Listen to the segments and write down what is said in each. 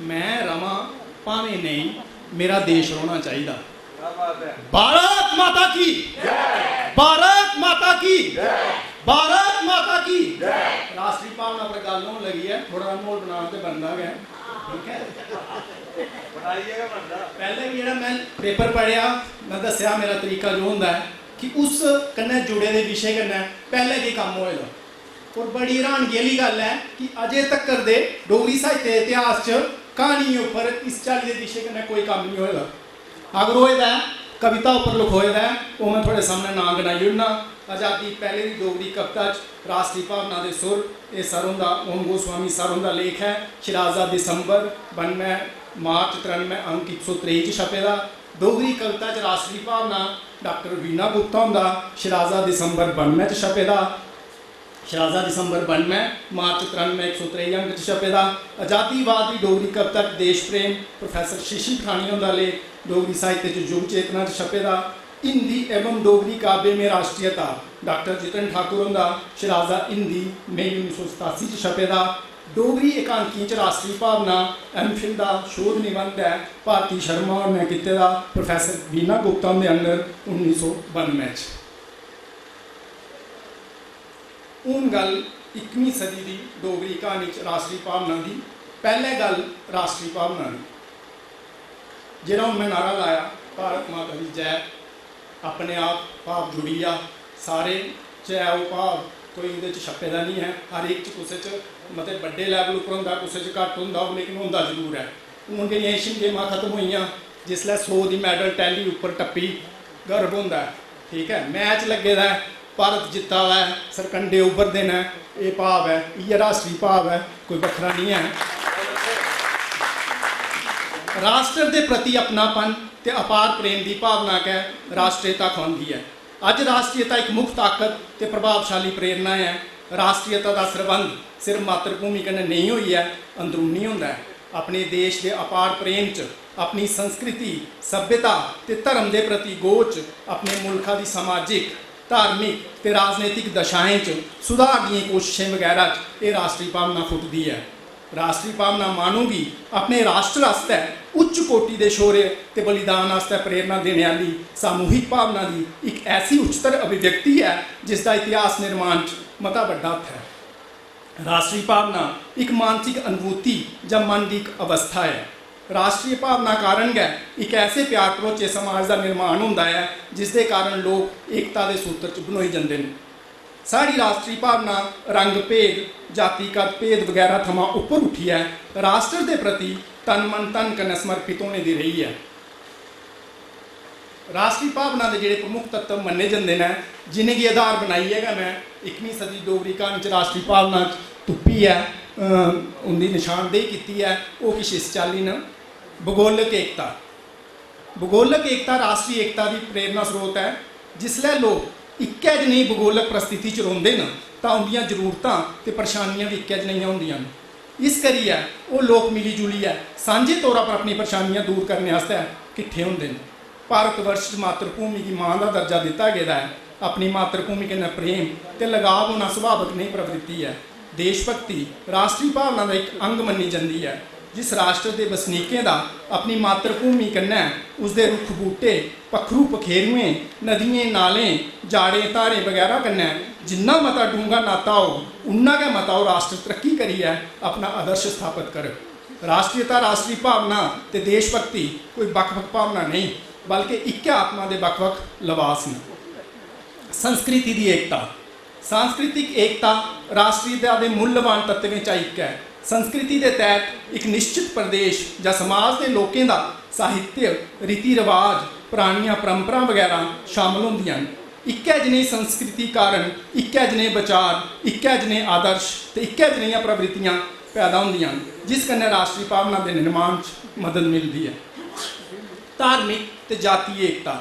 मैं रवां भावें नहीं, मेरा देश रोना चाहिए। भारत माता की, भारत माता की, भारत माता की। राष्ट्रीय भावना पर गल होने लगी है, थोड़ा माहौल बना के बनता गया, ठीक है। पहले भी जो मैं पेपर पढ़िया, मैं दसिया मेरा तरीका जो होंगे कि उस कन्नै जुड़े दे विषय कन्नै पहले की काम होएगा। और बड़ी हैरानगी वाली गल है कि अजे तक दे डोगरी साहित्य इतिहास च कहानी उपर इस चाली के विषय कन्नै कोई काम नहीं होएगा। अगर होएदा कविता उपर लिखोएदा है वो मैं थोड़े सामने नाम गिनाई ओड़ना। आज़ादी पहले की डोगरी कविता राष्ट्रीय भावना के सुर, ये सर हुंदा ओम गोस्वामी सर हुंदा लेख है। शराजा दिसंबर 92 मार्च 93 अंक 123 छपे दा। डोगरी कविता च राष्ट्रीय भावना डॉक्टर वीना गुप्ता हुंदा, शराजा दिसंबर 92 छपे दा। शराजा दिसंबर 92 मार्च 93 123 अंक छपे दा। आज़ादीवाद की डोगरी कविता देश प्रेम प्रोफैसर शीशी पठानी हुंदा लेख, डोगरी साहित्य युग चेतना छपे दा। हिंदी एवं डोगरी काव्य में राष्ट्रीयता डॉक्टर जितन ठाकुर हुंदा, शराजा हिंदी मई 1987 छपे दा। डोगरी एकांकी च राष्ट्रीय भावना एमफिल का शोध निबंध है, भारती शर्मा ने किते दा, प्रोफैसर वीना गुप्ता के अंडर 1992। हूँ गल 21वीं सदी की डोगरी कहानी च राष्ट्रीय भावना की। पहले गल राष्ट्रीय भावना की जिहड़ा हूँ मैं नारा लाया भारत माता की जय, अपने आप भाव जुड़ी आ सारे जय वो भाव कोई उहदे च छपे दा नहीं है। हर एक कुछ मतलब बड़े लैवल उपर होंदा, कुछ घट होंदा, लेकिन होंदा जरूर है। हूँ जो एशियन गेमां खत्म हुई जिसलै 100 की मैडल टैली उपर टप्पी गर्व होंदा है, ठीक है। मैच लगे दा है, भारत जिता हुआ है, सरकंडे उभरते हैं, ये भाव है, ये राष्ट्रीय भाव है, कोई वखरा नहीं है। राष्ट्र के प्रति अपनापन ते अपार प्रेम की भावना कै राष्ट्रीयता खुआंदी है। अज राष्ट्रीयता एक मुख्य ताकत ते प्रभावशाली प्रेरणा है। राष्ट्रीयता का संबंध सिर्फ मातृभूमि कन्नै नहीं हुई है, अंदरूनी होंदा है। अपने देश के अपार प्रेम च अपनी संस्कृति सभ्यता ते धर्म के प्रति गोच, अपने मुल्का की समाजिक धार्मिक ते राजनीतिक दशाएं च सुधार दी कोशिशें वगैरह ये राष्ट्रीय भावना फुटती है। राष्ट्रीय भावना मानूगी अपने राष्ट्र आस्तै उच्च कोटि के शौर्य ते बलिदान आस्तै प्रेरणा देने वाली सामूहिक भावना की एक ऐसी उच्चतर अभिव्यक्ति है जिसका इतिहास निर्माण मता बड़ा हत्थ है। राष्ट्रीय भावना एक मानसिक अनुभूति या मन की एक अवस्था है। राष्ट्रीय भावना कारण गै एक ऐसे प्यार भरोचे समाज का निर्माण होंदा है जिसके कारण लोग एकता के सूत्र च बनोई जाते हैं। साड़ी राष्ट्रीय भावना रंग भेद जातिगत भेद वगैरह थमां उपर उठी है, राष्ट्र के प्रति तन मन धन कन्नै समर्पित होने की रही है। राष्ट्रीय भावना के जोड़े प्रमुख तत्व मन्ने जाते हैं जिन्हें आधार बनाई है मैं 21वीं सदी डोगरी कहानी च राष्ट्रीय भावना तुप्पी है, उनकी निशानदेही की है। वो किश इस चाली न भूगोलिक एकता। भूगोलिक एकता राष्ट्रीय एकता की प्रेरणा स्रोत है। जिसलै लोग एक जही भूगोलिक परिस्थिति च रोंदे न तां उनदियां जरूरतां ते परेशानियां भी एक जहियां होंदियां न। इस करियै वो लोग मिली जुलियै सांझे तौर पर अपनी परेशानियां दूर करने आस्तै किट्ठे होंदे न। भारतवर्ष च मातृभूमि की मां का दर्जा दिता गया है। अपनी मातृभूमि कन्नै प्रेम ते लगाव होना सुभाविक नहीं प्रवृत्ति है। देशभक्ति राष्ट्रीय भावना का एक अंग मनी जाती है। जिस राष्ट्र के वसनीकें का अपनी मातृभूमि कन्नै उसके रुख बूटे पखरू पखेरुएं नदियां नालें जाड़े धारे वगैरह कन्नै जिन्ना मता डूंगा नाता हो उन्ना गै मता वो राष्ट्र तरक्की करिए अपना आदर्श स्थापित करे। राष्ट्रीयता राष्ट्रीय भावना ते देशभक्ति कोई बख बख भावना नहीं बल्कि एक आत्मा के बख बख लवास ने। संस्कृति की एकता। सांस्कृतिक एकता राष्ट्रीयता के मूल्यवान तत्वें चा एक है। संस्कृति के तहत एक निश्चित प्रदेश या समाज के लोगों का साहित्य रीति रिवाज पुरानिया परंपरा वगैरह शामिल होंदियां। एक जही संस्कृति कारण एक जहे विचार एक जहे आदर्श तो एक जहियां प्रवृत्तियां पैदा होंदियां जिस कन्नै राष्ट्रीय भावना के निर्माण मदद मिलती है। धार्मिक तो जातीय एकता।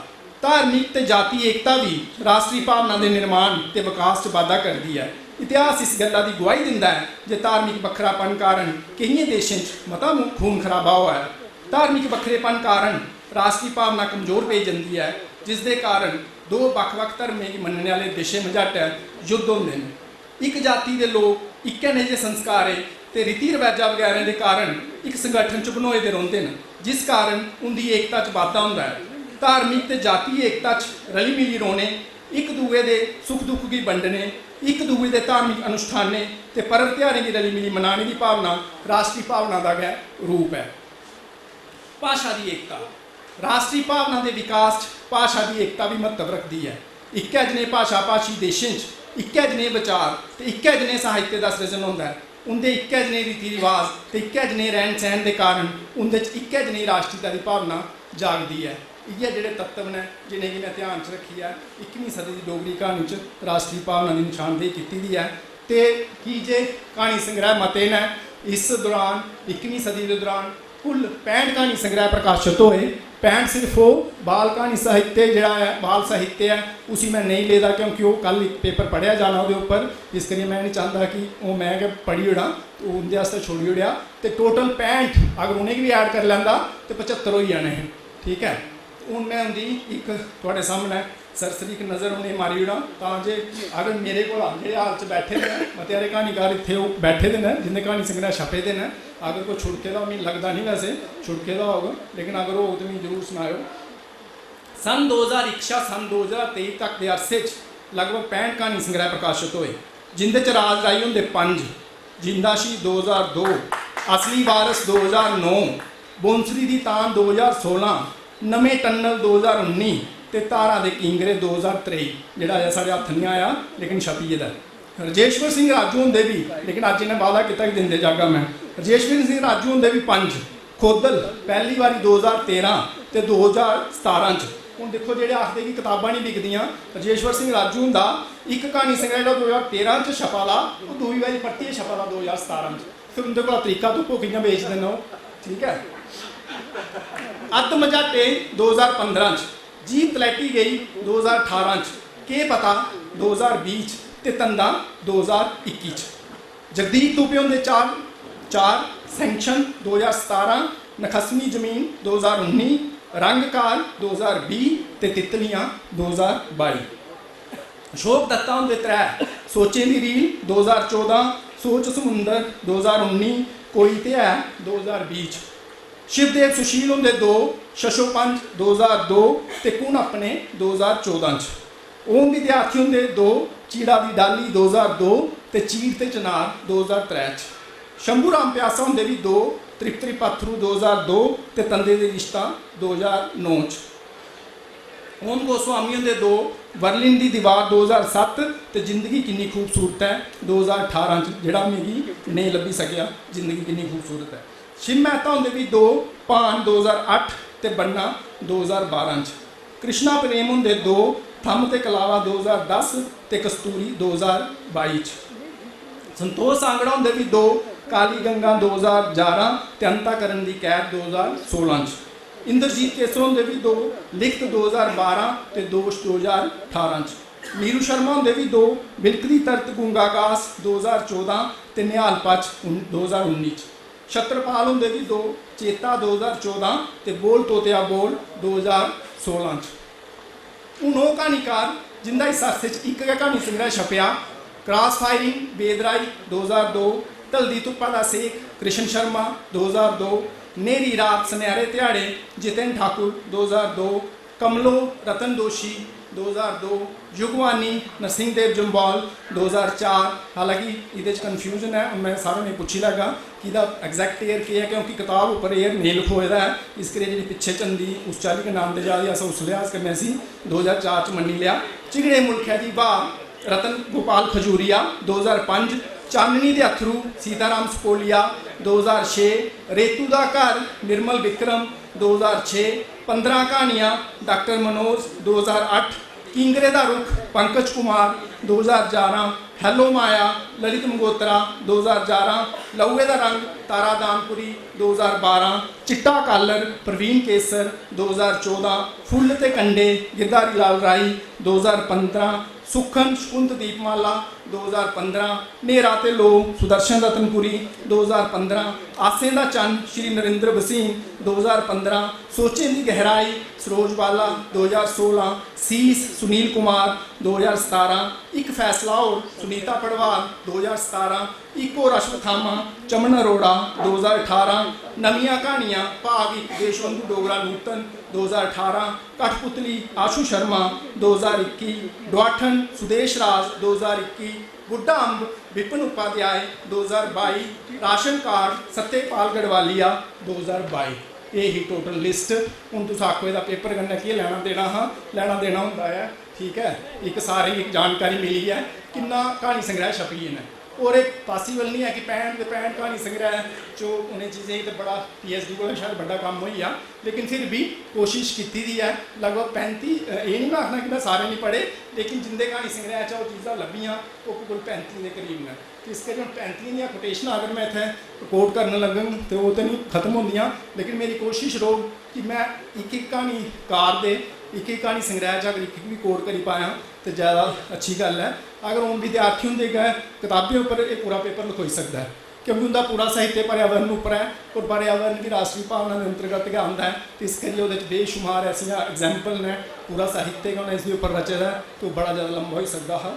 धार्मिक तो जातीय एकता भी राष्ट्रीय भावना के निर्माण ते विकास च वाधा करती है। इतिहास इस गल्ला की गवाही दिंदा है जो धार्मिक वखरापन कारण कई देशों मता खून खराबा हुआ है। धार्मिक वखरेपन कारण राष्ट्रीय भावना कमजोर पई जाती है जिसके कारण दो ਵੱਖ-ਵੱਖ धर्में की मनने वाले देशे मझाटे युद्ध होंदे ने। एक जाति के लोग एक ने जे संस्कार है ਤੇ ਰੀਤੀ ਰਿਵਾਜਾਂ ਵਗੈਰਾ ਦੇ ਕਾਰਨ ਇੱਕ ਸੰਗਠਨ 'ਚ ਬਣੋਏ ਦੇ ਰਹਿੰਦੇ ਨੇ, ਜਿਸ ਕਾਰਨ ਉਹਦੀ ਏਕਤਾ 'ਚ ਵਾਧਾ ਹੁੰਦਾ ਹੈ। ਧਾਰਮਿਕ ਤੇ ਜਾਤੀ ਏਕਤਾ 'ਚ ਰਲੀ ਮਿਲੀ ਰੋਣੇ, ਇੱਕ ਦੂਏ ਦੇ ਸੁੱਖ ਦੁੱਖ ਦੀ ਵੰਡਣੇ, ਇੱਕ ਦੂਏ ਦੇ ਧਾਰਮਿਕ ਅਨੁਸ਼ਠਾਨੇ ਤੇ ਪਰਵ ਤਿਉਹਾਰਾਂ ਦੀ ਰਲੀ ਮਿਲੀ ਮਨਾਉਣ ਦੀ ਭਾਵਨਾ ਰਾਸ਼ਟਰੀ ਭਾਵਨਾ ਦਾ ਰੂਪ ਹੈ। ਭਾਸ਼ਾ ਦੀ ਏਕਤਾ, ਰਾਸ਼ਟਰੀ ਭਾਵਨਾ ਦੇ ਵਿਕਾਸ 'ਚ ਭਾਸ਼ਾ ਦੀ ਏਕਤਾ ਵੀ ਮਹੱਤਵ ਰੱਖਦੀ ਹੈ। ਇੱਕੇ ਜਿਹੇ ਭਾਸ਼ਾ ਭਾਸ਼ੀ ਦੇਸ਼ਾਂ 'ਚ ਇੱਕੇ ਜਿਹੇ ਵਿਚਾਰ ਤੇ ਇੱਕੇ ਜਿਹੇ ਸਾਹਿਤ ਦਾ ਸਿਰਜਣ ਹੁੰਦਾ ਹੈ। ਉਹਦੇ ਇੱਕੇ ਜਿਹੇ ਰੀਤੀ ਰਿਵਾਜ ਤੇ ਇੱਕੇ ਜਿਹੇ ਰਹਿਣ ਸਹਿਣ ਦੇ ਕਾਰਨ ਉਹਦੇ 'ਚ ਇੱਕੇ ਜਿਹੀ ਰਾਸ਼ਟਰੀਤਾ ਦੀ ਭਾਵਨਾ ਜਾਗਦੀ ਹੈ। ਇਹ ਜਿਹੜੇ ਤੱਤਵ ਨੇ ਜਿन्हें कि मैं ध्यान 'ਚ ਰੱਖੀ ਹੈ 21ਵੀਂ ਸਦੀ ਦੀ ਡੋਗਰੀ ਕਹਾਣੀ 'ਚ ਰਾਸ਼ਟਰੀ ਭਾਵਨਾ ਦੀ ਨਿਸ਼ਾਨਦੇਹੀ ਕੀਤੀ ਦੀ ਹੈ। ਤੇ ਕੀ ਜੇ ਕਹਾਣੀ ਸੰਗ੍ਰਹਿ ਮਤੇ ਨੇ ਇਸ ਦੌਰਾਨ 21ਵੀਂ ਸਦੀ ਦੇ ਦੌਰਾਨ ਕੁੱਲ 65 ਕਹਾਣੀ ਸੰਗ੍ਰਹਿ ਪ੍ਰਕਾਸ਼ਿਤ ਹੋਏ। 65 सिर्फ वो बाल कहानी साहित्य जड़ा है, बाल साहित्य है, उसी मैं नहीं लेता क्योंकि वो कल एक पेपर पढ़िया जाना वो उपर, इस करिए मैं नहीं चाहता कि वो मैं पढ़ी ओड़ा तो उनके वास्ते छोड़ी ओड़िया। तो टोटल 65 अगर उन्हें भी ऐड कर लेंदा तो 75 हो जाने हैं। ठीक है, हूँ मैं उनकी एक थोड़े सामने सरसरी एक नज़र उन्हें मारी ओड़ा ताजे अगर मेरे को जो हाल च बैठे हैं मतेरे कहानीकार इतने बैठे दे जिन्हें कहानी संग्रह छपे दे हैं। अगर कोई छुड़के का मैंने लगता नहीं वैसे छुड़के का होगा, लेकिन अगर हो तो मैं जरूर सुनाओ। सन 2001 सन 2023 तक के अरसे लगभग 65 कहानी संग्रह प्रकाशित होए, जिंदे च राज राई होंगे 5, जिंदा शी 2002, असली वारस 2009, बौंसरी दी तान 2016, नवे टनल 2019 ते तारा दे किंगरे 2023 जिहड़ा अजे साढ़े हत्थ नहीं आया लेकिन छपी दा। रजेश्वर सिंह राजू होंदे भी, लेकिन अज इन्हें वादा किया कि दिंदे जागा मैं। रजेश्वर सिंह राजू होंदे भी 5, खोदल पहली बारी 2013 ते 2017 च। हुण देखो जेडे आखदे कि किताबां नहीं बिकदियां, रजेश्वर सिंह राजू हुंदा एक कहानी संग्रह 2013 च छपा ला, वो दूई बारी परतियै छपा ला 2017 च। फिर उंदे कोल तरीका तो कियां बेचदे ने। ठीक है, अद्ध मझाटे 2015 च, जीत लैटी गई 2018 च, के पता 2020 च ते तंदा 2021 च। जगदीप तूपे होंदे 4, सैंक्शन 2017, नखसमी जमीन 2019, रंगकार 2020 ते तितलियां 2022। अशोक दत्ता होंदे 3, सोचे दी रील 2014, सोच समुंदर 2019, कोई ते है 2020। शिवदेव सुशील होंदे 2, शशोपंच 2002 ते कुण अपने 2014 च। ओम विद्यार्थी होंदे 2, चीड़ा दी डाली 2002 ते चीड़ ते चनार 2003 च। शंभू राम प्यासा होंदे भी 2, त्रिप्तरी पत्थरू 2002 ते तंदे दे रिश्ता 2009 च। ओम गोस्वामी होंदे 2, बर्लिन दी दीवार 2007 ते जिंदगी किन्नी खूबसूरत है 2018 च, जिहड़ा मिगी नहीं लभी सकिया जिंदगी किन्नी खूबसूरत है। शिव मेहता होंदे भी 2, भान 2008 ते बन्ना 2012 च। कृष्णा प्रेम होंदे 2, थम ते कलावा 2010 ते कस्तूरी 2022 च। संतोष सांगड़ा होंदे भी 2, काली गंगा 2011 ते अंताकरण दी कैद 2016 च। इंद्रजीत केसर होंदे भी 2, लिखत 2012 ते दोष 2018 च। मीरू शर्मा होंदे भी 2, बिलकदी तरत गुंगागास 2014 ते निहाल पच 2019 च। छत्रपाल होंदे भी 2, चेता 2014 ते बोल तोतिया बोल 2016 च। हूँ वो कहानीकार जिंदा इस अरसे एक कहानी संग्रह छपया, क्रॉस फायरिंग बेदराई 2002, ढलदी धुप्पा दा सेक कृष्ण शर्मा 2002, नेरी रात सुनहरे ध्याड़े जितेन ठाकुर 2002, कमलो रतन दोशी 2002, युगवानी नरसिंह देव जम्वाल 2004। हालांकि ये कन्फ्यूजन है, मैं सारों ने पूछी लगा कि एग्जैक्ट ईयर क्या है, क्योंकि किताब उपर ईयर नहीं लिखोए है, इस करिए जी पिछे चंदी उस चाली के नाम से जा अस उस लिहाज करने से 2004 च मनी लिया। चिगड़े मुल्क है जी वाह रतन गोपाल खजूरिया 2005, चांदनी दे अथरू सीताराम सपोलिया 2006, रेतू दा घर निर्मल विक्रम 2006, 15 कहानियाँ डॉक्टर मनोज 2008, किंगरे दा रुख पंकज कुमार 2011, हैलो माया ललित मंगोत्रा 2011, लौए दा रंग तारा दानपुरी 2012, चिट्टा कालर प्रवीण केसर 2014, फुल ते कंडे गिरधारी लाल राई 2015, सुखन शकुंत दीपमाला 2015, नेरा ते लो सुदर्शन रतनपुरी 2015, आसें दा चंद श्री नरेंद्र बसीम 2015, सोचे दी गहराई सरोज वाला 2016, सीस सुनील कुमार 2017, एक फैसला और सुनीता पड़वाल 2017, एक और अश्वत्थामा चमन अरोड़ा 2018, नवियां कहानियां भाग 1 देशबंधु डोगरा नूतन 2018, कठपुतली आशु शर्मा 2021, डवाठन सुदेश राज 2021, बुढ़ा अंब विपिन उपाध्याय 2022, राशन कार्ड सत्यपाल गढ़वालिया 2022। ये ही टोटल लिस्ट। हूँ तुम आखो इसका पेपर कन्नै की लेना देना, हाँ लेना देना होंदा है, ठीक है। एक सारी एक जानकारी मिली है किन्ना कहानी संग्रह छपी ने, और एक पॉसीबल नहीं है कि 65 कहानी संग्रह जो उन्हें चीज़ें तो बड़ा PhD को शायद बड़ा काम हो गया, लेकिन फिर भी कोशिश की दी है। लगभग 35, ये नहीं मैं आखना कि मैं सारे नहीं पढ़े, लेकिन जिंदे कहानी संग्रह च चीज़ा लभियाँ वो कोई 35 के करीब ने। तो इस करिए 35 दियाँ कोटेशन अगर मैं इतने कोट करने लगन तो वो तो नहीं खत्म होंदियाँ, लेकिन मेरी कोशिश रहो कि मैं एक कहानी कार दे एक कहानी संग्रह अगर एक भी कोट करी पाया तो ज़्यादा अच्छी गल है। अगर उन विद्यार्थी होंगे गए किताबें उपर एक पूरा पेपर लिखोई सकता है, क्योंकि उनका पूरा साहित्य पर्यावरण उपर है, और पर्यावरण की राष्ट्रीय भावना के अंतर्गत गै आता है। तो इस करिए वो बेशुमार ऐसा एग्जाम्पल ने पूरा साहित्य का उन्हें इसके उपर रचे है, तो बड़ा ज़्यादा लंबा हो सकता है।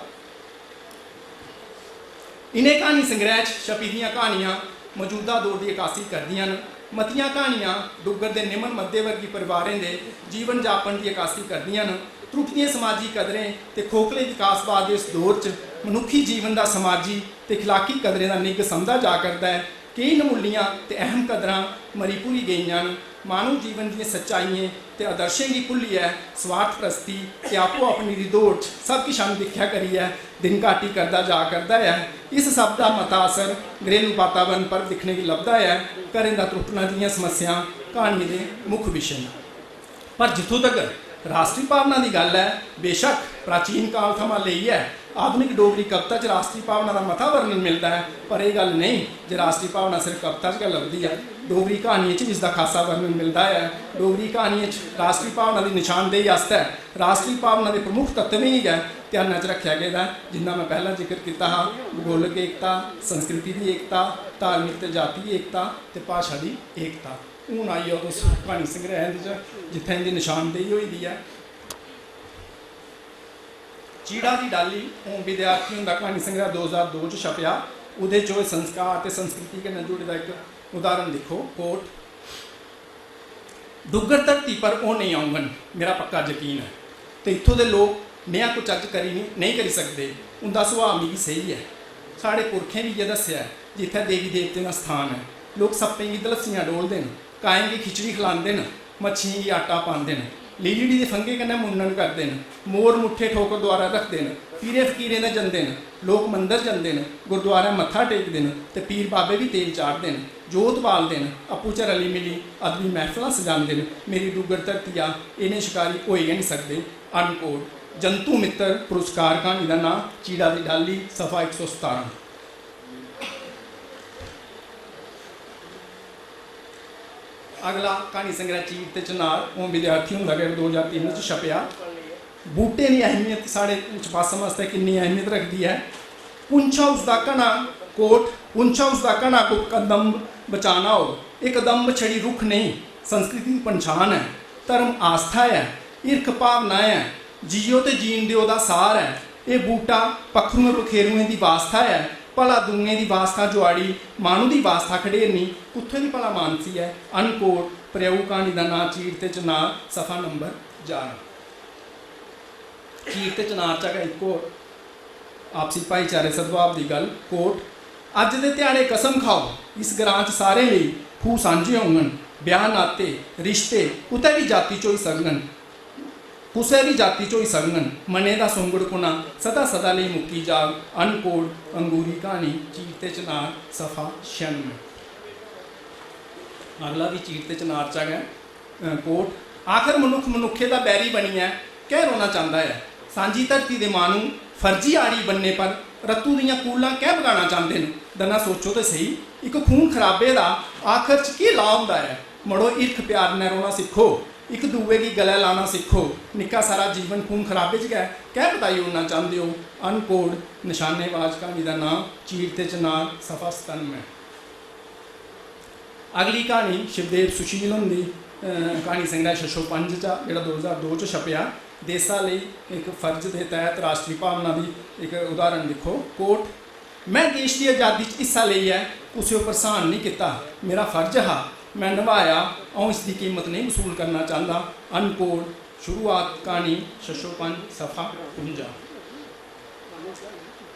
इन्हें कहानी संग्रह छपी दियाँ कहानियाँ मौजूदा दौर की अकासी करदियां न। मतियां कहानियाँ डुग्गर के निमन मध्यवर्गी परिवारों के जीवन जापन की अकासी करदियां न। त्रुटियां समाजी कदरें ते खोखले विकासवाद के इस दौर च मनुखी जीवन का समाजी ते खिलाकी कदरें का निग समझा जा करता है। कई नमूलियां ते अहम कदरां मरी भुली गईयां न। मानव जीवन दी सच्चाइयां ते आदर्शें की भुल्लियै स्वार्थ प्रस्ती ते आपो अपनी दी दौड़ सब किश अनदिख्या करियै दिन घाटी करता जा करता है। इस सब का मता असर घरेलू वातावरण पर दिखने की लभदा है। घरें दा त्रुटना दियां समस्या कहानी के मुख्य विषय हैं। पर जितों तक राष्ट्रीय भावना की गल है, बेशक प्राचीन काल थमां लेइयै आधुनिक डोगरी कविता च राष्ट्रीय भावना का मता वर्णन मिलता है, पर यह गल नहीं जो राष्ट्रीय भावना सिर्फ कविता च गै लभदी है। डोगरी कहानियों च इसका खासा वर्णन मिलता है। डोगरी कहानियों राष्ट्रीय भावना की निशानदेही आस्ते राष्ट्रीय भावना के प्रमुख तत्व ही गै ध्यान च रखा गया है, जिन्ना मैं पहला जिक्र किया हा। भूगोलिक एकता, संस्कृति की एकता, धार्मिक ते जाति एकता ते भाषा की एकता। हूँ आई उस कहानी संग्रह जिथे इनकी निशानदेही हुई दी है। चीड़ा की डाली हूँ विद्यार्थियों का कहानी संग्रह 2002 च छपया। उहदे चो संस्कार ते संस्कृति के नाल जुड़े एक उदाहरण लिखो। कोट, डुग्गर धरती पर वो नहीं आऊंगन, मेरा पक्का यकीन है। तो इत्थों के लोग नया कुछ अज करी नहीं करी सकते, उनका सुभाव भी सही है। साढ़े पुरखें भी ये दस्या है जिथे देवी देवते का स्थान है। लोग सप्पें की दलस्सियां डोलते हैं, कायम की खिचड़ी खिलाते हैं, मच्छियों की आटा पाते हैं, लीलड़ी के फंगे कन्नै मुन्नन करते हैं, मोर मुठे ठोकर द्वारा रखते हैं, पीरे फकीरें दे जंदे हैं, लोग मंदिर जाते हैं, गुरुद्वारा मत्था टेकते हैं, तो पीर बाबे भी तेल चाढ़ते हैं, जोत बालते हैं, अप्पू च रली मिली अदबी महफिल सजाते हैं। मेरी डुग्गर धरती आ इन्हें शिकारी हो ही नहीं सकते। अनकोट। जंतु मित्र पुरस्कार कहानी का नाम चीड़ा की डाली, सफा 117। अगला कहानी संग्रह चीड़ ते चनार वो विद्यार्थी होंगे अगर 2003 च छपया। बूटे की अहमियत साढ़े चपासम वास्ते कितनी अहमियत रखती है। पुंछा उसका घना कोट, पुंछा उसका घना को कदम बचाना हो, एक कदम छड़ी रुख नहीं, संस्कृति की पहचान है, धर्म आस्था है, ईर्ख भावना है, जियो तो जीन दियो दा सार है। ये बूटा पखरुएं पखेरुएं की वास्था है, भला दूएं की वास्था जुआड़ी, मानू की वास्था खडेरनी, कुत्थे की भला मानसी है। अनकोट। प्रयऊ कहानी का नाम चीड़ ते चनार, सफा नंबर 11। चीड़ ते चनार च एक और आपसी भाईचारे सद्भाव की गल। कोट, अज दे ध्याड़े कसम खाओ, इस ग्रां च सारे लिए खूह सांझे होंगन, ब्याह नाते रिश्ते कुतै भी जाति चो ही सगन, कुसै भी जाति चो ही सगन, मने का सुंगड़ पुना सदा सदा लिए मुक्की जाग। अनकोट। अंगूरी कहानी चीड़ ते चनार, सफा 96। अगला भी चीड़ ते चनार च है। कोट, आखिर मनुख मनुखे का बैरी बनी है, कह रोना चाहता है, सांझी धरती के मानू फर्जी आड़ी बनने पर रत्तू दियाँ कूलां क्या बगाना चाहते हैं। दना सोचो तो सही, एक खून खराबे का आखिर च की ला होंदा है। मड़ो ईर्ख प्यार ने रोना सीखो, एक दूए की गले लाना सीखो, निक्का सारा जीवन खून खराबे च गया, क्या बताई उड़ना चाहते हो। अनकोड। निशानेबाज कहानी का नाम चीड़ ते चनार, सफा 97। अगली कहानी शिवदेव सुशील होंदी कहानी संग्रह 605 जो 2002 च छपया। देशा लई एक फर्ज के तहत राष्ट्रीय भावना की एक उदाहरण लिखो। कोट, मैं देश की आज़ादी हिस्सा लिया है, उसे परेशान नहीं किया, मेरा फर्ज हा, मैं निभाया, और इसकी कीमत नहीं वसूल करना चाहता। अनकोट। शुरुआत कहानी 605 सफ़ा 52।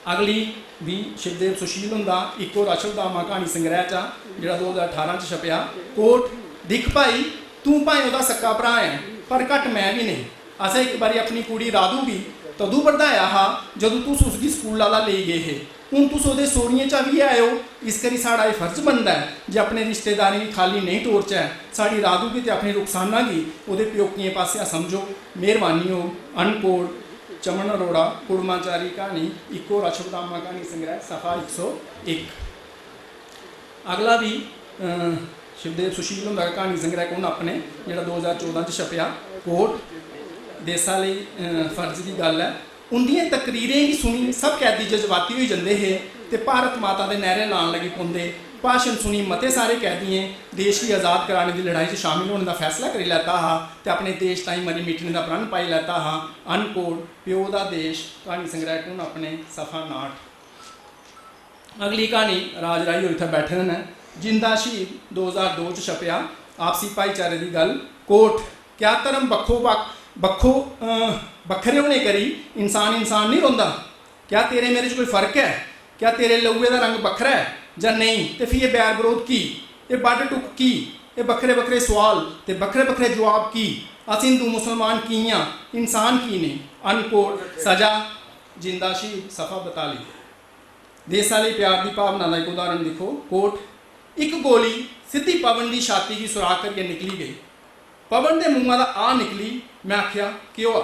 अगली भी शिवदेव सुशील हुंदा इको रशवधामा कहानी संग्रह चा जिहड़ा 2018 छपया। कोट, दिख भाई तू भाएं उहदा सक्का भरा है पर घट मैं भी नहीं। असें एक बारी अपनी कुड़ी राधू भी तदू बढ़ाया हा जदों तुस उसकी स्कूल वाला ले गए हे, हुण तुस ओहदे सोहरियें चा भी आए हो। इस करी साड़ा ये फर्ज बनता है जे अपने रिश्तेदारी की खाली नहीं टोरचा है, साड़ी राधू की ते अपनी रुखसाना की ओहदे प्योकियें पासिया समझो, मेहरबानी हो। अनकोट। चमन अरोड़ा कुड़माचारी कहानी इको रशवधामा कहानी संग्रह सफ़ा 101। अगला भी शिवदेव सुशील हुंदा कहानी संग्रह कौन अपने जिहड़ा 2014 छपया। कोट, देशा लई फर्ज की गल है। उनदियां तकरीरें की सुनी सब कैदी जज्बाती हो जाते हे ते भारत माता के नारे लाने लगी पौंदे। भाषण सुनी मते सारे कैदियों देश की आज़ाद कराने की लड़ाई में शामिल होने का फैसला करी लैता हा ते अपने देश ताईं मरी मिटने का प्रण पाई लैता हा। अनकोट। प्यो दा देश कहानी संग्रह कौन अपने सफ़ा 59। अगली कहानी राज राही होर इत्थे बैठे ने। जिंदा शहीद 2002 छपया। आपसी भाईचारे की गल। कोट, क्या धर्म बक्खो बखरे होने करी इंसान इंसान नहीं रोंदा? क्या तेरे मेरे कोई फर्क है? क्या तेरे लहूए का रंग बखरा है ਜਾਂ नहीं? तो फिर ये बैर विरोध की, ये बड़ टुक की, ये बखरे बखरे सवाल ते बखरे बखरे जवाब की? अस हिंदू मुसलमान की हाँ, इंसान की ने? अनकोट। सजा जिंदा शहीद सफ़ा 42। देशा लई प्यार की भावना का एक उदाहरण लिखो। कोट, एक गोली सीधी पवन की छाती की सुराख करके निकली गई। पवन के मुँह का आ निकली। मैं आख्या क्यों आ?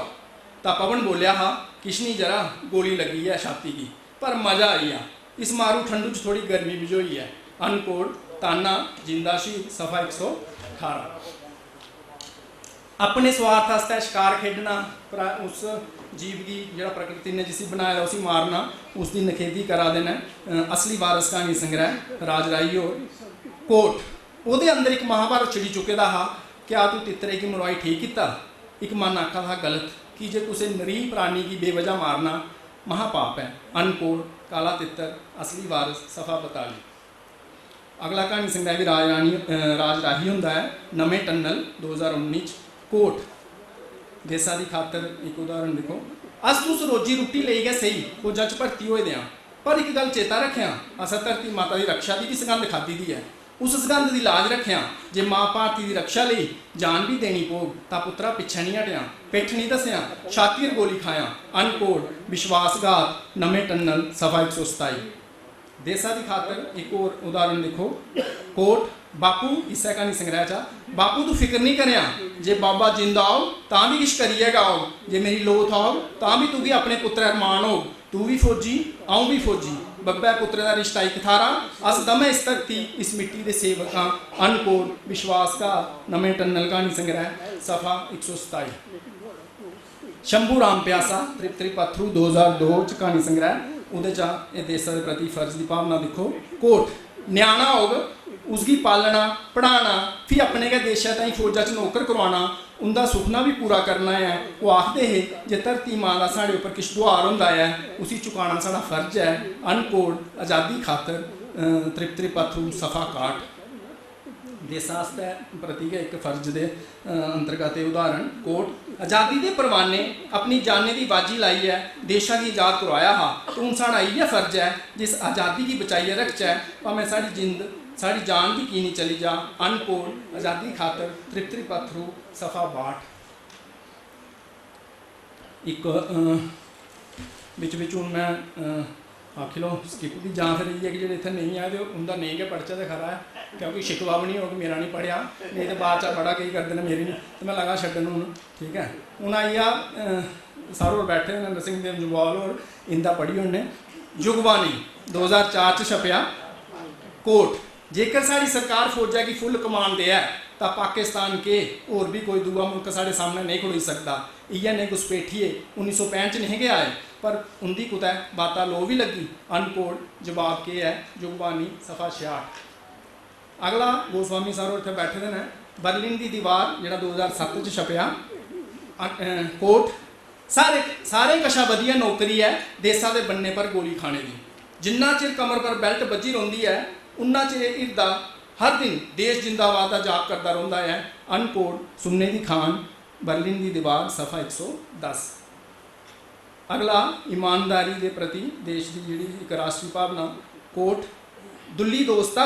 तो पवन बोलिया हा किश नहीं जरा गोली लगी है छाती की, पर मज़ा आई आ, इस मारू ठंडू च थोड़ी गर्मी भी जोई है। अनकोट। ताना जिंदा शहीद सफ़ा 118। अपने स्वार्थ वास्ते शिकार खेडना, उस जीव की जो प्रकृति ने जिसी बनाया उसी मारना, उसकी नखेदी करा देना। असली वारस कहानी संग्रह राज राही हो। कोट, वो अंदर एक महाभारत छिड़ी चुके दा हा, क्या तू तितरे की मुरवाई ठीक किता? एक मन आखा था गलत कि जे कुछ नरीह प्राणी की बेवजह मारना महापाप है। अनकोट। काला तितर असली वारस सफ़ा 42। अगला कहानी संग्रह भी राज राही हुंदा है। नवे टनल 2019। कोट, देशा की खातर एक उदाहरण लिखो। अस तुस रोजी रोटी ले गए सही, फौजा च भर्ती होए दे, पर एक गल चेता रखिया, अस धरती माता की रक्षा की भी सगंध खाधी दी है। उस सगंध की लाज रखिया, जे माँ भारती की रक्षा लिए जान भी देनी पोग तो पुत्रा पिछे नहीं हटिया, पिठ नहीं दसिया, छाती पर गोली खाया। अनकोट। विश्वासघात नवे टनल सफ़ा 127। देशा की खातर एक और उदाहरण लिखो। कोट, बापू इसे कहानी संग्रह चा। बापू तू फिक्र नहीं करिया, जे बाबा जिंदा आओ तां भी किश करिएगा आओ, जे मेरी लोथ आओ तां भी तू भी अपने पुत्र अरमान हो, तू भी फौजी आऊँ भी फौजी, बब्बै पुत्र का रिश्ता एक थारा, अस दमै इस धरती इस मिट्टी के सेवक हाँ। अनकोट। विश्वासघात नवे टनल कहानी संग्रह सफ़ा 127। शंभू राम प्यासा त्रिपथरू 2002 कहानी संग्रह उहदे चा देशा के प्रति फर्ज की भावना लिखो। कोट, न्याणा होग उसकी पालना पढ़ाना, फिर अपने के देशा ताईं फौजा च नौकर करवाना, उनका सुखना भी पूरा करना है। वो आखते है जे धरती माँ का साढ़े उपर किश दुआर होंदा है उसी चुकाना साड़ा फर्ज है। अनकोट। आज़ादी खातर त्रिपथरू सफ़ा 61। देशा आस्तै प्रति एक फर्ज के अंतर्गत उदाहरण। कोट, आज़ादी के परवाने अपनी जाने की बाजी लाई है, देशा की आज़ाद करवाया हा, तो हूँ साड़ा इयै फर्ज है जिस आज़ादी की बचाइए रखचै, भावें साड़ी जिंद साड़ी जान भी की नहीं चली जा। अनकोट। आज़ादी खातर त्रिपथरू सफ़ा 62। एक बिच हूँ मैं आखी लो स्किप भी जां फिर इयै कि जो इतने नहीं आए तो उनका नहीं गै पढ़चे तो खरा है, क्योंकि शिकवा भी नहीं हो कि मेरा नहीं पढ़िया, नहीं तो बाद च बड़ा कई करते हैं मेरी नहीं, तो मैं लगा छड्डन हूँ। ठीक है, हूँ आई आ सर होर बैठे नरेंद्र सिंह देव जम्वाल होर, इंदा पढ़ी उन्हें युगवाणी 2004 छपया। कोट, जेकर साड़ी सरकार फौजा की फुल कमान दे है तो पाकिस्तान के और भी कोई दूआ मुल्क साढ़े सामने नहीं खड़ोई सकता। इयै ने घुसपैठिए 1965 नहीं गए आए, पर उनकी कुतै बाता लो भी लगी। अनकोट। जवाब के है युगवाणी सफ़ा 66। अगला गोस्वामी सर इतने बैठे हैं। बर्लिन की दीवार जो 2007 छपया। कोट, सारे सारे कशा वधिया नौकरी है देशा के बनने पर गोली खाने की। जिन्ना चिर कमर पर बैल्ट बजी रोंदी है उन्ना चिर हिरदा हर दिन देश जिंदाबाद का जाप करता रहा है। अनकोट सुनने की खान बर्लिन की दीवार सफ़ा 110। अगला ईमानदारी के प्रति देश की जी एक राष्ट्रीय भावना। कोट दुल्ली दोस्ता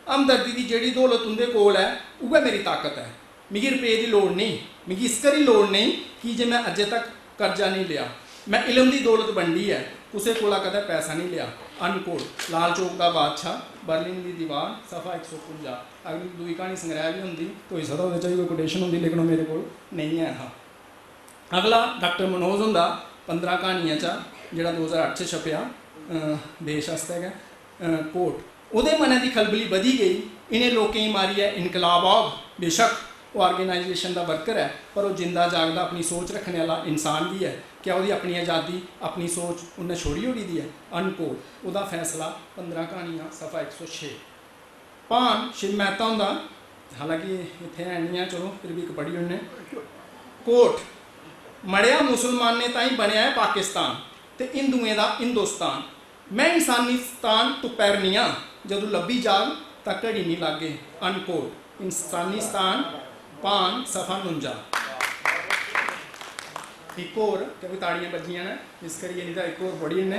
हमदर्दी की जी दौलत उनके कोल है वह मेरी ताकत है। मिगी रुपये की लोड़ नहीं, मिगी इस करी लोड़ नहीं कि जे मैं अजे तक कर्जा नहीं लिया, मैं इलम की दौलत बंडी है, किसी को कदे पैसा नहीं लिया। अनकोट लाल चौक का बादशाह बर्लिन की दीवार सफ़ा 155। अगली दूई कहानी संग्रह भी होंगी तो हो सकता वो कोई कोटेशन होंगी लेकिन मेरे को नहीं है। हाँ अगला डॉक्टर मनोज होंदा 15 कहानियां चा जोड़ा 2008 छपया देश आस्ते है। कोट उहदे मनै की खलबली वधी गई, इन्हें लोगों की मारी है इनकलाब आग। बेशक वो ऑर्गेनाइजेशन का वर्कर है पर वो जिंदा जागदा अपनी सोच रखने वाला इंसान भी है। क्या वो अपनी आज़ादी अपनी सोच उन्हें छोड़ी होड़ी दी है। अनकोट वह फैसला 15 कहानियां सफ़ा 106। पान शिव मेहता होंदा, हालांकि इतने है नहीं है चलो फिर भी एक पढ़ी उन्हें। कोट मड़िया मुसलमाने ताई बनया है पाकिस्तान ते हिंदुएं का हिंदुस्तान। मैं इंसानिस्तान तो पैरनिया जदों लब्भी जाग तक घड़ी नहीं लागे। अनकोट इंसानिस्तान पान सफ़ा 49। एक और क्योंकि ताड़ियां बजियां ने इस करिए नहीं तो एक और बड़ी ने।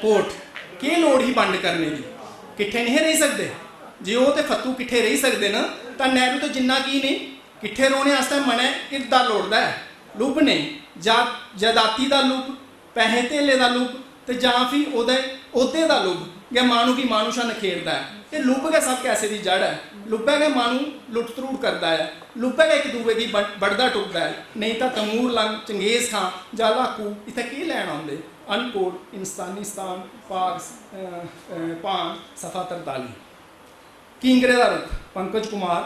कोट के लोड़ ही बंड करने की, किट्ठे नहीं रह सकते। जे वो तो फत्तू किट्ठे रह सकते न तो नेहरू तो जिन्ना की नहीं किट्ठे रोने वास्ते मने इरदा लोड़दा है। लुभ नहीं जायदाती का लुभ, पैसे धेले का लुभ तो जां फिर ओहदे का लुभ या मानू की मानुषा नखेरदा है। ये लुभ गै सब कैसे की जड़ है। लुभ है कि मानू लुट तरूट करता है, लुभ है एक दूए की बढ़दा टुकदा है। नहीं तो तमूर लंग चंगेज खां जा लाकू इतने की लैन आते। अनकोट इंसानिस्तान पान सफ़ा 43। किंगरे का रुख पंकज कुमार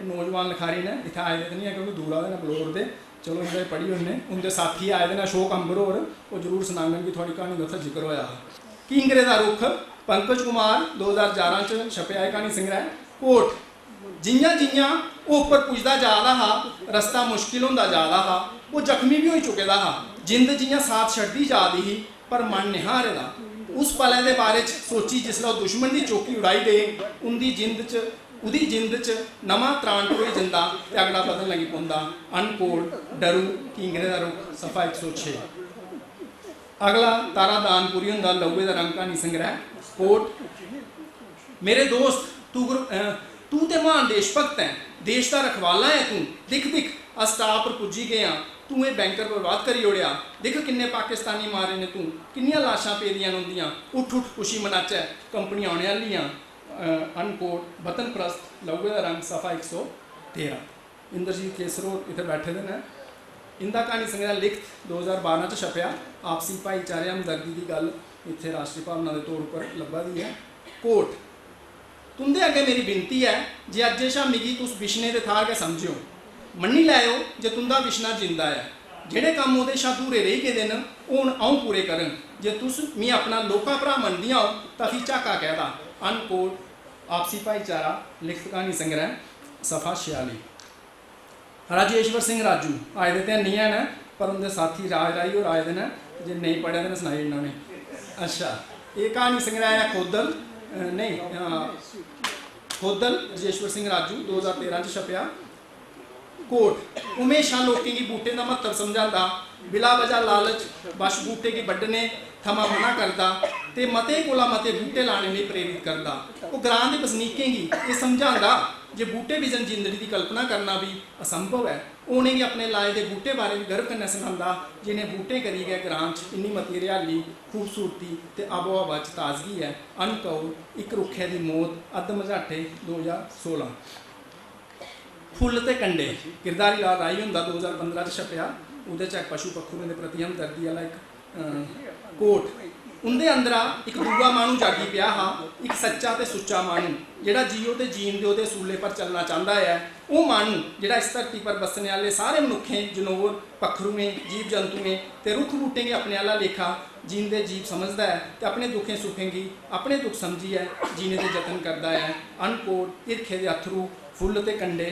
नौजवान लिखारी ने इतने आए दे नहीं है क्योंकि दूर आए बलोर दे चलो इन्हें पढ़ी उन्हें उनके साथी आए दे अशोक अंबर होर वो जरूर सुनांगन भी थोड़ी कहानी का उत्थे जिक्र होया। किंगरे का रुख पंकज कुमार 2011 च छपया है कहानी संग्रह। कोट जियां जियां वो उपर पुजदा जा रहा हा रस्ता मुश्किल होंदा जा रहा हा, वो जख्मी भी हो चुके दा हा। जिंद जियां साथ छड्डदी जा दी ही पर मन नहीं हारे दा। उस पलै दे बारे च सोची जिसलै दुश्मन की चौकी उड़ाई गई उनकी जिंद च नवा त्राण टोई जंदा ते अगला बदन लगी पौंदा। अनकोट डरू किंगरे का रुख सफ़ा 106। अगला तारा दानपुरी होंदा लौहे का रंग कहानी संग्रह। कोट मेरे दोस्त तू ते महान देशभक्त है, देश का रखवाला है तू। दिख दिख अस टाप पर पुज्जी गए हाँ, तू ये बैंकर बर्बाद करी ओढ़िया। दिख किन्ने पाकिस्तानी मारे ने तू, किन्नियां लाशां पेदियां होंदियां। उठ उठ खुशी मनाचै कंपनी आने वालियां। अनकोट वतन प्रस्त लौहे का रंग सफ़ा 113। इंद्रजीत केसरोर इतने बैठे दे ने। इंदा कहानी संग्रह लिखत 2012 च छपया। आपसी भाईचारे हमदर्दी की गल इतने राष्ट्रीय भावना के तौर पर लब्भा दी है। कोट तुंदे अगे मेरी विनती है जे अज्जे शा मिगी तुस विछने दे थार के समझो, मन्नी लैओ जे तुंदा विछना जिंदा है। जेड़े कम्म ओहदे शा अधूरे रही गेदे न हून अऊं पूरे करन। जे तुस मी अपना लोका भरा मनदियां हो तां फ्ही झाका कहदा। अनकोट आपसी भाईचारा लिखत कहानी संग्रह सफ़ा 46। राजेश्वर सिंह राजू आए दे ते नहीं है पर उनके साथी राज राई और आए दे ने, जे नहीं पढ़े तो सनाई इन्होंने। अच्छा ये कहानी संग्रह है खोदल नहीं खोदल राजेश्वर सिंह राजू 2013 च छपया। कोट हमेशा लोगों की बूटे का महत्व समझाता, बिला वजह लालच बश बूटे की बड्डने थमा मना करता ते मते कोला मते बूटे लाने में प्रेरित करता। वो ग्रां के बसनीकें गी ये समझाता जे बूटे बिजन जिंदगी की कल्पना करना भी असंभव है। उन्हें भी अपने लाए के बूटे बारे भी गर्व करना सिखाता जिन्हें बूटे करी गए ग्रां इन्नी मती हरियाली खूबसूरती ते आबो हवा च ताजगी है। अनकौर एक रुखे की मौत अद्ध मझाटे 2016। फुल ते कंडे किरदारी लाल राई होंदा 2015 च छपया। उहदे च पशु पखुएं के प्रति हमदर्दी वाला एक कोट उनके अंदरा एक दूआ मानू जागी पिया हा, एक सच्चा ते सुच्चा मानू जिहड़ा जियो ते जीन दे उहदे सूले पर चलना चाहता है। वो मानू जिहड़ा इस धरती पर बसने वाले सारे मनुखें जनोर पखरुएं जीव जंतुएं ते रुख बूटें गी अपने आला लेखा जींदे जीव समझदा है ते अपने दुखें सुखें गी अपने दुख समझिए जीने के जतन करता है। अनकोट ईरखे दे अथरू फुल ते कंडे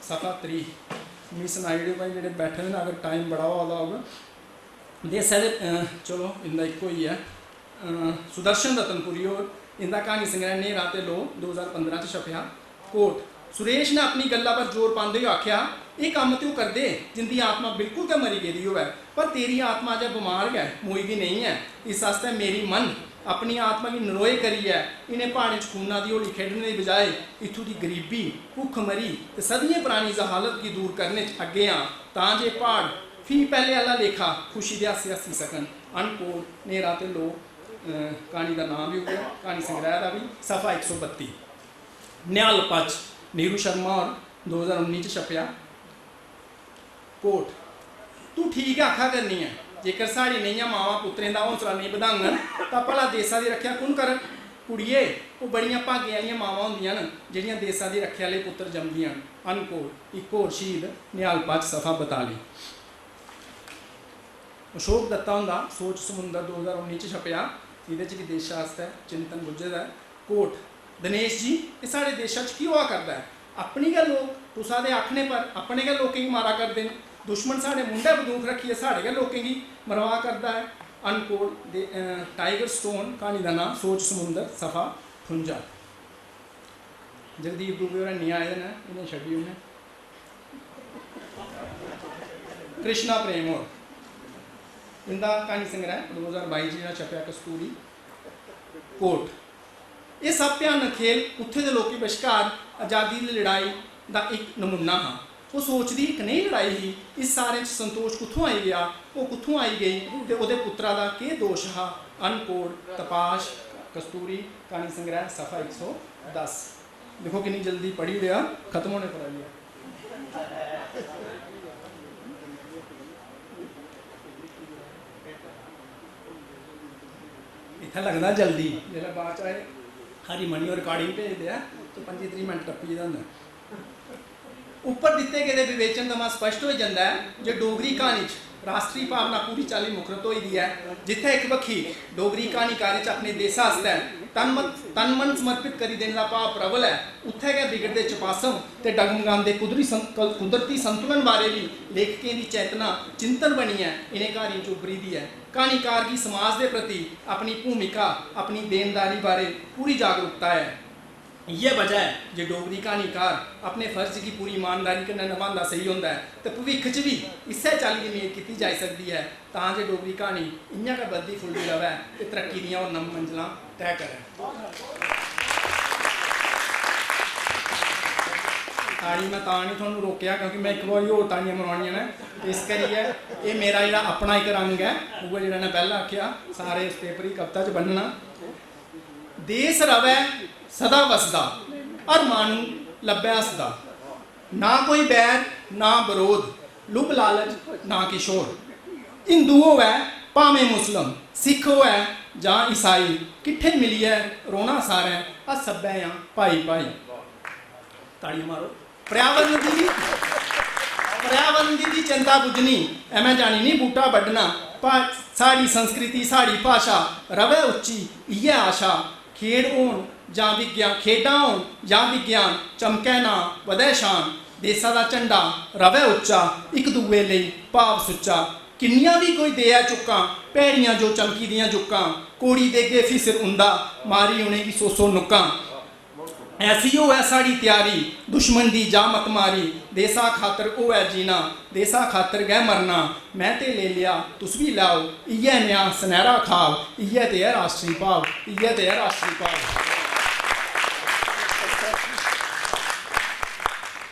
सफ़ा 30। मिस नाइडू भाई जेह्ड़े बैठे दे न, अगर टाइम बड़ा होआ दा होग देसै दे चलो इंदा इक्को ही है सुदर्शन रतनपुरी होर इंदा क्हानी संग्रह न्हेरा ते लो 2015 च छपया। कोट सुरेश ने अपनी गल्ला पर जोर पांदे होई आख्या ये कम्म ते ओह् करदे जिंदी आत्मा बिल्कुल गै मरी गेदी होवै, पर तेरी आत्मा अजें बमार गै मोई दी नहीं है। इस आस्तै मेरी मन अपनी आत्मा गी नरोए करियै इन्हें प्हाड़ें च खूना दी होली खेढने दी बजाए इत्थूं दी गरीबी भुक्ख मरी ते सदियें परानी जहालत गी दूर करने च अग्गे आं, तां जे प्हाड़ फ्ही पैह्ले आह्ला लेखा खुशी दे हास्से हस्सी सकन। अनकोट न्हेरा ते लो क्हानी का नाम भी हो गया, क्हानी संग्रह का भी सफ़ा 132। न्याल पच नीरू शर्मा और 2019 च छपया। कोट तू ठीक आखा करनी है, जेकर साड़ी नहीं मावां पुत्रें का हौसला नहीं बधांगन तां भला देसा की रक्षा कुन करन। कुड़िए वो बड़ियां भाग्य आह्लियां मावां होंदियां न जिहड़ियां देसा की रक्षा लई पुत्तर जमदियां न। अनकोट एक होर शहीद न्याल पच सफ़ा 42। अशोक दत्ता हुंदा सोच समुंदर 2019 च छपया, ये भी देश आस्तै चिंतन बुझे दा। कोट दिनेश जी ये साढ़े देशा च की होआ करदा है, अपनी गै लोग तुसा दे आखने पर अपने गै लोकें गी मारा करदे न, दुश्मन साढ़े मुंडे बंदूक रखिए साढ़े गै लोकें गी मरवा करदा है। अनकोट टाइगर स्टोन क्हानी का नाम सोच समुंदर सफ़ा 58। जगदीप दुबे होर नहीं आए न, इन्हें छड्डी उन्हें। कृष्णा प्रेम होर इंदा क्हानी संग्रह 2022 जिहड़ा छपया कस्तूरी। कोट ये सब भयानक खेल उत्थे दे लोकें बश्कार आज़ादी दी लड़ाई का एक नमूना हाँ। वो सोचदी इक नई लड़ाई ही, इस सारे संतोष कुत्थों आई गया, वो कुत्थों आई गई ते ओहदे पुत्रा दा केह् दोष हा। अनकोट तपाश कस्तूरी क्हानी संग्रह सफ़ा 110। देखो कितनी जल्दी पढ़ी उड़ेआ, खत्म होने पर आई है। इतना लगता जल्दी जो बाद चाहे हरी मनी और रिकॉर्डिंग भेज दिया तो 25-30 मिनट टप्पी जाता। उपर दिते गए विवेचन का स्पष्ट हो जाता है जो डोगरी कहानी राष्ट्रीय भावना पूरी चाली मुखरत हुई दी है। जिथे एक बखी डोगरी कहानीकार अपने देशा आस्तै तन मन समर्पित करी देने का भाव प्रबल है, उत्थे गै बिगड़ते चपासम ते डगमगांदे कुदरती संतुलन बारे भी लेखकें की चेतना चिंतन बनी है, इन्हें कहानियों च उभरी दी है। कहानीकार की समाज के प्रति अपनी भूमिका अपनी देनदारी बारे पूरी जागरूकता है। यह वजह है जो डोगरी कहानीकार अपने फर्ज की पूरी ईमानदारी कन्नै निभांदा सही होंदा है तो भविक्ख च भी इस्सै चाल्ली दी उम्मीद की जा सकती है, तां जे डोगरी कहानी इ'यां गै बधदी फुलदी रवै ते तरक्की दियां होर नम मंजिलां तय करै। ताड़ी मैं तां नहीं थुहानूं रोकेआ क्योंकि मैं एक बार होर ताड़ियां मरवानियां ने, इस करियै ये मेरा जेह्ड़ा अपना एक रंग है उ'ऐ जेह्ड़ा मैं पैह्लें आखेआ सारे इस पेपर गी कविता च बन्नना। देश रवै सदा वसदा हर मानू लब्भै हसदा, ना कोई बैर ना बरोध लुभ लालच ना किशोर, हिंदू होवै भावें मुस्लिम सिख होवै जां ईसाई किट्ठे मिलियै रोना सारें अस सब्बै आं भाई भाई। ताड़ी मारो। पर्यावरण दी चिंता बुझनी मैं जानी नहीं बूटा बड्ढना, पर साड़ी संस्कृति साड़ी भाशा रवै उच्ची इ'यै आशा। खेड होन जां विज्ञान खेडां होन जां विज्ञान चमकै ना वधै शान, देसा दा झंडा रवै उच्चा इक दूए लेई भाव सुच्चा। किन्नियां भी कोई देआ चुक्कां भैड़ियां जो चमकी दियां जुक्कां, कोड़ी देगे फ्ही सिर उंदा मारी उनेंगी सौ नुक्कां। ऐसी होवै साड़ी त्यारी दुश्मन दी जा मत मारी, देसा खातर होवै जीना देसा खातर गै मरना। मैं ते ले लिया तुस भी लाओ इ'यै नेहा सनैरा खाब, इ'यै ते है राश्ट्री भाव इ'यै ते है राश्ट्री भाव।